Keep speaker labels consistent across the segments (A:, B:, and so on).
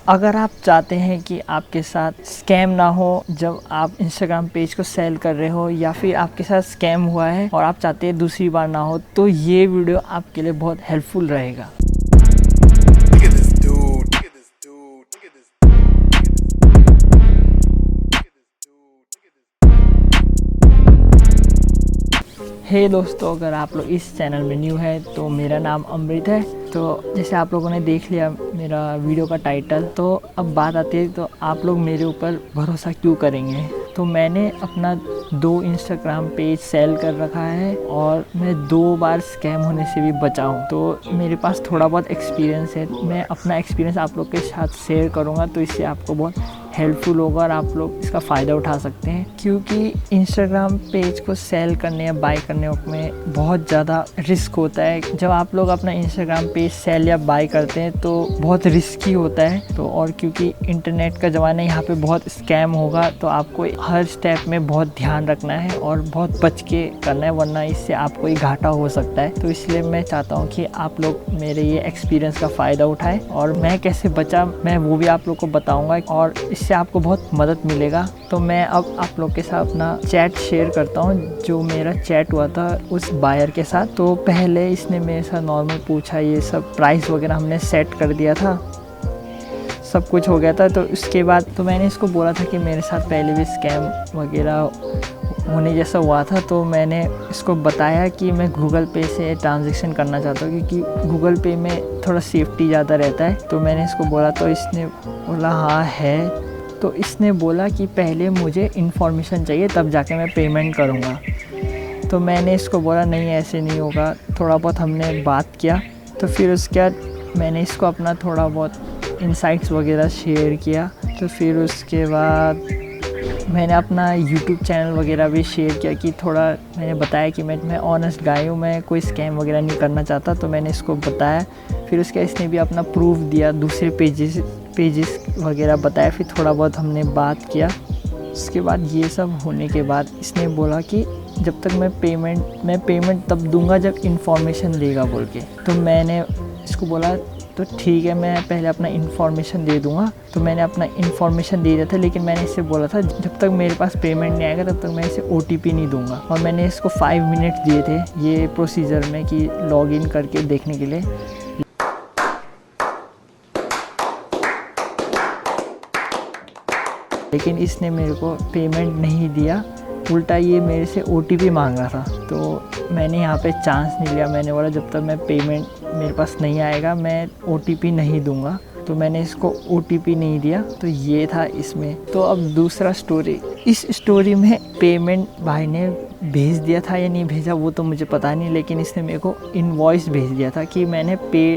A: अगर आप चाहते हैं कि आपके साथ स्कैम ना हो जब आप इंस्टाग्राम पेज को सेल कर रहे हो, या फिर आपके साथ स्कैम हुआ है और आप चाहते हैं दूसरी बार ना हो, तो ये वीडियो आपके लिए बहुत हेल्पफुल रहेगा। हे दोस्तों, अगर आप लोग इस चैनल में न्यू है तो मेरा नाम अमृत है। तो जैसे आप लोगों ने देख लिया मेरा वीडियो का टाइटल, तो अब बात आती है तो आप लोग मेरे ऊपर भरोसा क्यों करेंगे। तो मैंने अपना 2 इंस्टाग्राम पेज सेल कर रखा है और मैं 2 बार स्कैम होने से भी बचा हूँ। तो मेरे पास थोड़ा बहुत एक्सपीरियंस है। मैं अपना एक्सपीरियंस आप लोग के साथ शेयर करूँगा, तो इससे आपको बहुत हेल्पफुल होगा और आप लोग इसका फ़ायदा उठा सकते हैं। क्योंकि इंस्टाग्राम पेज को सेल करने या बाय करने में बहुत ज़्यादा रिस्क होता है। जब आप लोग अपना इंस्टाग्राम पेज सेल या बाय करते हैं तो बहुत रिस्की होता है। तो और क्योंकि इंटरनेट का ज़माना है, यहाँ पे बहुत स्कैम होगा, तो आपको हर स्टेप में बहुत ध्यान रखना है और बहुत बच के करना है, वरना इससे आपको ही घाटा हो सकता है। तो इसलिए मैं चाहता हूँ कि आप लोग मेरे ये एक्सपीरियंस का फ़ायदा उठाएं और मैं कैसे बचा मैं वो भी आप लोग को बताऊँगा और इससे आपको बहुत मदद मिलेगा। तो मैं अब आप लोग के साथ अपना चैट शेयर करता हूँ, जो मेरा चैट हुआ था उस बायर के साथ। तो पहले इसने मेरे साथ नॉर्मल पूछा, ये सब प्राइस वगैरह हमने सेट कर दिया था, सब कुछ हो गया था। तो उसके बाद तो मैंने इसको बोला था कि मेरे साथ पहले भी स्कैम वगैरह होने जैसा हुआ था। तो मैंने इसको बताया कि मैं गूगल पे से ट्रांजैक्शन करना चाहता हूँ, क्योंकि गूगल पे में थोड़ा सेफ्टी ज़्यादा रहता है। तो मैंने इसको बोला, तो इसने बोला हाँ है। तो इसने बोला कि पहले मुझे इन्फॉर्मेशन चाहिए तब जाके मैं पेमेंट करूँगा। तो मैंने इसको बोला नहीं, ऐसे नहीं होगा। थोड़ा बहुत हमने बात किया, तो फिर उसके बाद मैंने इसको अपना थोड़ा बहुत इनसाइट्स वगैरह शेयर किया। तो फिर उसके बाद मैंने अपना यूट्यूब चैनल वगैरह भी शेयर किया कि थोड़ा मैंने बताया कि मैं ऑनेस्ट गाय हूँ, मैं कोई स्कैम वगैरह नहीं करना चाहता। तो मैंने इसको बताया। फिर उसके इसने भी अपना प्रूफ दिया, दूसरे पेजेस वगैरह बताया। फिर थोड़ा बहुत हमने बात किया। उसके बाद ये सब होने के बाद इसने बोला कि जब तक मैं पेमेंट तब दूंगा जब इन्फॉर्मेशन देगा बोल के। तो मैंने इसको बोला तो ठीक है, मैं पहले अपना इन्फॉर्मेशन दे दूंगा। तो मैंने अपना इन्फॉर्मेशन दे दिया था, लेकिन मैंने इससे बोला था जब तक मेरे पास पेमेंट नहीं आएगा तब तक मैं इसे OTP नहीं दूंगा। और मैंने इसको 5 मिनट दिए थे ये प्रोसीजर में कि लॉगिन करके देखने के लिए। लेकिन इसने मेरे को पेमेंट नहीं दिया, उल्टा ये मेरे से OTP मांग रहा था। तो मैंने यहाँ पे चांस नहीं लिया। मैंने बोला जब तक मैं पेमेंट मेरे पास नहीं आएगा मैं OTP नहीं दूंगा। तो मैंने इसको OTP नहीं दिया। तो ये था इसमें। तो अब दूसरा स्टोरी, इस स्टोरी में पेमेंट भाई ने भेज दिया था या नहीं भेजा वो तो मुझे पता नहीं, लेकिन इसने मेरे को इनवॉइस भेज दिया था कि मैंने पे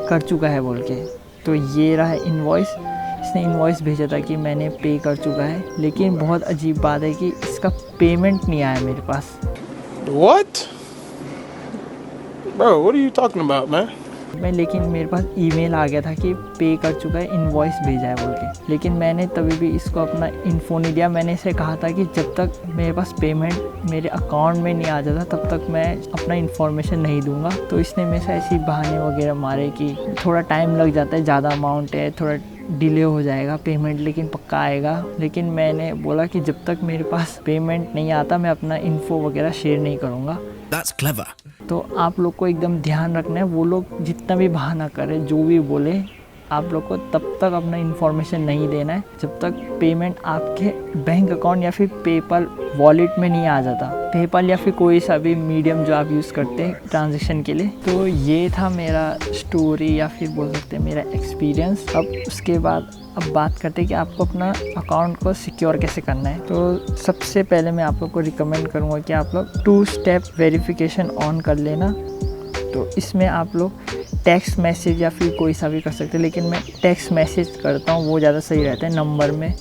A: कर चुका है बोल के। तो ये रहा इनवॉइस। इसने इनवॉइस भेजा था कि मैंने पे कर चुका है, लेकिन बहुत अजीब बात है कि इसका पेमेंट नहीं आया मेरे पास।
B: What? Bro, what are you talking about, man?
A: लेकिन मेरे पास ईमेल आ गया था कि पे कर चुका है, इनवॉइस भेजा है बोल के। लेकिन मैंने तभी भी इसको अपना इन्फो नहीं दिया। मैंने इसे कहा था कि जब तक मेरे पास पेमेंट मेरे अकाउंट में नहीं आ जाता तब तक मैं अपना इन्फॉर्मेशन नहीं दूंगा। तो इसने मेरे से ऐसी बहाने वगैरह मारे कि थोड़ा टाइम लग जाता है, ज़्यादा अमाउंट है, थोड़ा डिले हो जाएगा पेमेंट, लेकिन पक्का आएगा। लेकिन मैंने बोला कि जब तक मेरे पास पेमेंट नहीं आता मैं अपना इन्फो वगैरह शेयर नहीं करूँगा।
C: That's clever.
A: तो आप लोग को एकदम ध्यान रखना है, वो लोग जितना भी बहाना करें, जो भी बोले, आप लोग को तब तक अपना इन्फॉर्मेशन नहीं देना है जब तक पेमेंट आपके बैंक अकाउंट या फिर पेपल वॉलेट में नहीं आ जाता। पेपल या फिर कोई सा भी मीडियम जो आप यूज़ करते हैं ट्रांजैक्शन के लिए। तो ये था मेरा स्टोरी या फिर बोल सकते हैं मेरा एक्सपीरियंस। अब उसके बाद अब बात करते हैं कि आपको अपना अकाउंट को सिक्योर कैसे करना है। तो सबसे पहले मैं आप लोग को रिकमेंड करूँगा कि आप लोग 2 स्टेप वेरिफिकेशन ऑन कर लेना। तो इसमें आप लोग टेक्स्ट मैसेज या फिर कोई सा भी कर सकते हैं, लेकिन मैं टेक्स्ट मैसेज करता हूँ, वो ज़्यादा सही रहता है। नंबर में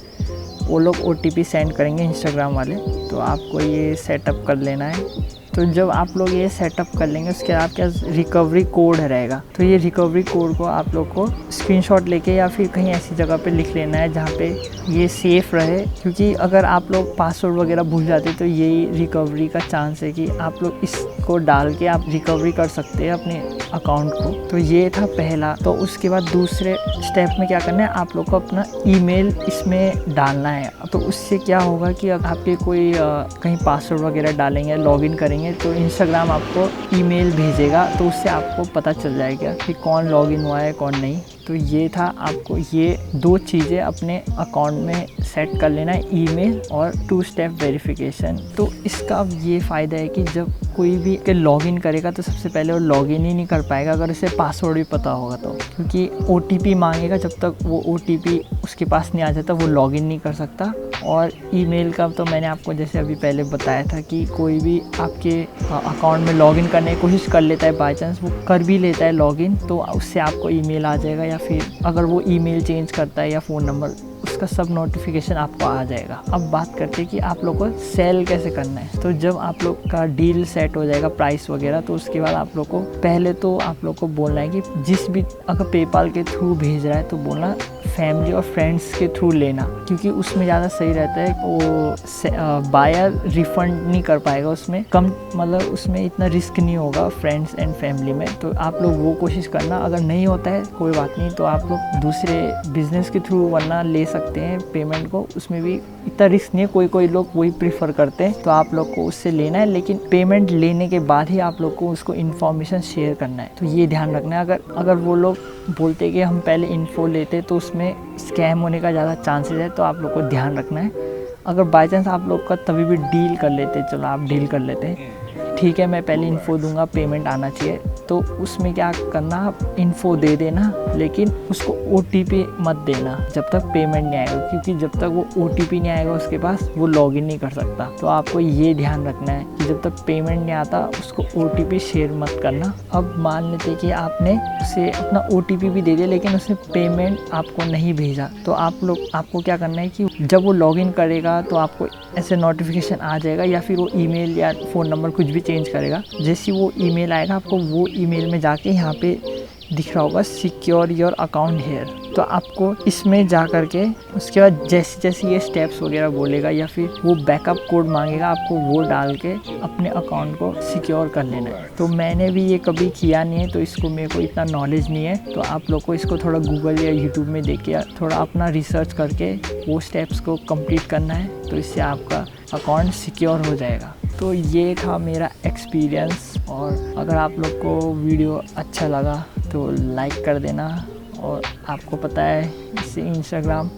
A: वो लोग OTP सेंड करेंगे इंस्टाग्राम वाले, तो आपको ये सेटअप कर लेना है। तो जब आप लोग ये सेटअप कर लेंगे उसके बाद क्या रिकवरी कोड रहेगा। तो ये रिकवरी कोड को आप लोग को स्क्रीनशॉट लेके या फिर कहीं ऐसी जगह पे लिख लेना है जहाँ पे ये सेफ़ रहे, क्योंकि अगर आप लोग पासवर्ड वगैरह भूल जाते तो यही रिकवरी का चांस है कि आप लोग इसको डाल के आप रिकवरी कर सकते हैं अपने अकाउंट को। तो ये था पहला। तो उसके बाद दूसरे स्टेप में क्या करना है, आप लोग को अपना ईमेल इसमें डालना है। तो उससे क्या होगा कि अगर आपके कोई कहीं पासवर्ड वगैरह डालेंगे, लॉगिन करेंगे, तो इंस्टाग्राम आपको ईमेल भेजेगा, तो उससे आपको पता चल जाएगा कि कौन लॉगिन हुआ है कौन नहीं। तो ये था, आपको ये 2 चीज़ें अपने अकाउंट में सेट कर लेना है, ईमेल और 2 स्टेप वेरिफिकेशन। तो इसका अब ये फ़ायदा है कि जब कोई भी लॉगिन करेगा तो सबसे पहले वो लॉगिन ही नहीं कर पाएगा अगर उसे पासवर्ड भी पता होगा तो, क्योंकि OTP मांगेगा, जब तक वो OTP उसके पास नहीं आ जाता वो लॉगिन नहीं कर सकता। और ईमेल का तो मैंने आपको जैसे अभी पहले बताया था कि कोई भी आपके अकाउंट में लॉगिन करने की कोशिश कर लेता है, बाई चांस वो कर भी लेता है लॉगिन, तो उससे आपको ईमेल आ जाएगा, या फिर अगर वो ईमेल चेंज करता है या फ़ोन नंबर, उसका सब नोटिफिकेशन आपको आ जाएगा। अब बात करते हैं कि आप लोग को सेल कैसे करना है। तो जब आप लोग का डील सेट हो जाएगा, प्राइस वगैरह, तो उसके बाद आप लोग को पहले तो आप लोग को बोलना है कि जिस भी अगर पेपाल के थ्रू भेज रहा है तो बोलना फैमिली और फ्रेंड्स के थ्रू लेना, क्योंकि उसमें ज़्यादा सही रहता है। वो बायर रिफ़ंड नहीं कर पाएगा, उसमें कम, मतलब उसमें इतना रिस्क नहीं होगा फ्रेंड्स एंड फैमिली में। तो आप लोग वो कोशिश करना। अगर नहीं होता है कोई बात नहीं, तो आप लोग दूसरे बिजनेस के थ्रू वरना ले सकते हैं पेमेंट को, उसमें भी इतना रिस्क नहीं है। कोई लोग वही प्रीफर करते हैं, तो आप लोग को उससे लेना है, लेकिन पेमेंट लेने के बाद ही आप लोग को उसको इन्फॉर्मेशन शेयर करना है। तो ये ध्यान रखना है। अगर वो लोग बोलते कि हम पहले इन्फो लेते तो उसमें स्कैम होने का ज़्यादा चांसेस है, तो आप लोग को ध्यान रखना है। अगर बाई चांस आप लोग का तभी भी डील कर लेते, चलो आप डील कर लेते हैं, ठीक है मैं पहले इन्फो दूंगा, पेमेंट आना चाहिए, तो उसमें क्या करना, आप इन्फो दे देना, लेकिन उसको OTP मत देना जब तक पेमेंट नहीं आएगा, क्योंकि जब तक वो OTP नहीं आएगा उसके पास, वो लॉगिन नहीं कर सकता। तो आपको ये ध्यान रखना है कि जब तक पेमेंट नहीं आता उसको OTP शेयर मत करना। अब मान लेते कि आपने उसे अपना OTP भी दे दिया, लेकिन उसने पेमेंट आपको नहीं भेजा, तो आपको क्या करना है कि जब वो लॉगिन करेगा तो आपको ऐसे नोटिफिकेशन आ जाएगा, या फिर वो ईमेल या फ़ोन नंबर कुछ भी चेंज करेगा, जैसे वो ईमेल आएगा आपको वो ईमेल में जाके यहाँ पे दिख रहा होगा सिक्योर योर अकाउंट हेयर, तो आपको इसमें जा कर के उसके बाद जैसे जैसे ये स्टेप्स वगैरह बोलेगा या फिर वो बैकअप कोड मांगेगा, आपको वो डाल के अपने अकाउंट को सिक्योर कर लेना है। तो मैंने भी ये कभी किया नहीं है, तो इसको मेरे को इतना नॉलेज नहीं है, तो आप लोग को इसको थोड़ा गूगल या यूट्यूब में देख के थोड़ा अपना रिसर्च करके वो स्टेप्स को कंप्लीट करना है, तो इससे आपका अकाउंट सिक्योर हो जाएगा। तो ये था मेरा एक्सपीरियंस, और अगर आप लोग को वीडियो अच्छा लगा तो लाइक कर देना, और आपको पता है इससे इंस्टाग्राम,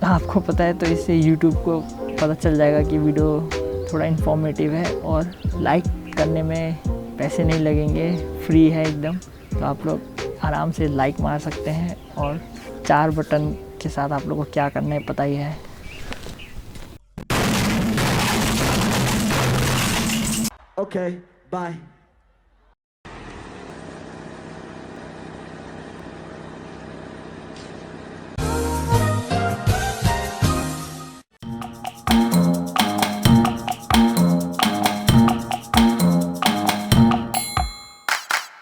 A: आपको पता है तो इससे यूट्यूब को पता चल जाएगा कि वीडियो थोड़ा इन्फॉर्मेटिव है, और लाइक करने में पैसे नहीं लगेंगे, फ्री है एकदम। तो आप लोग आराम से लाइक मार सकते हैं, और 4 बटन के साथ आप लोग को क्या करना है पता ही है।
C: Okay, bye.